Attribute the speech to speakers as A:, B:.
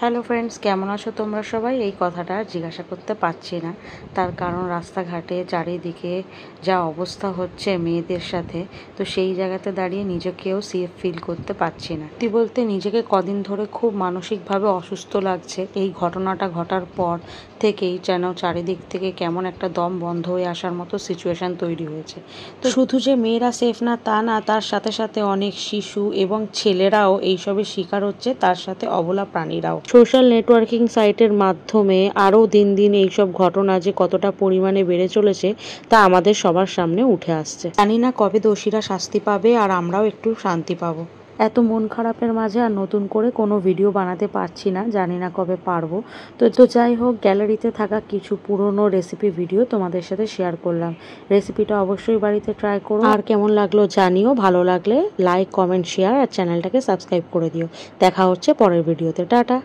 A: Hello friends, কেমন আছো তোমরা সবাই? এই কথাটা জিজ্ঞাসা করতে পারছি না, তার কারণ রাস্তাঘাটে চারিদিকে যা অবস্থা হচ্ছে মেয়েদের সাথে, তো সেই জায়গাতে দাঁড়িয়ে নিজেকেও সেফ ফিল করতে পারছি না। সত্যি বলতে নিজেকে কদিন ধরে খুব মানসিকভাবে অসুস্থ লাগছে। এই ঘটনাটা ঘটার পর থেকেই যেন চারিদিক থেকে কেমন একটা দম বন্ধ হয়ে আসার মতো সিচুয়েশন তৈরি হয়েছে। তো শুধু যে মেয়েরা সেফ না তা না, তার সাথে সাথে অনেক শিশু এবং ছেলেরাও এইসবের শিকার হচ্ছে, তার সাথে অবলা প্রাণীরাও। সোশ্যাল নেটওয়ার্কিং সাইটের মাধ্যমে আরও দিন দিন এইসব ঘটনা যে কতটা পরিমাণে বেড়ে চলেছে তা আমাদের সবার সামনে উঠে আসছে। জানি না কবে দোষীরা শাস্তি পাবে আর আমরাও একটু শান্তি পাবো। এত মন খারাপের মাঝে আর নতুন করে কোনো ভিডিও বানাতে পারছি না, জানি না কবে পারবো। তো যাই হোক, গ্যালারিতে থাকা কিছু পুরনো রেসিপি ভিডিও তোমাদের সাথে শেয়ার করলাম। রেসিপিটা অবশ্যই বাড়িতে ট্রাই করো, আর কেমন লাগলো জানিও। ভালো লাগলে লাইক, কমেন্ট, শেয়ার আর চ্যানেলটাকে সাবস্ক্রাইব করে দিও। দেখা হচ্ছে পরের ভিডিওতে। টাটা।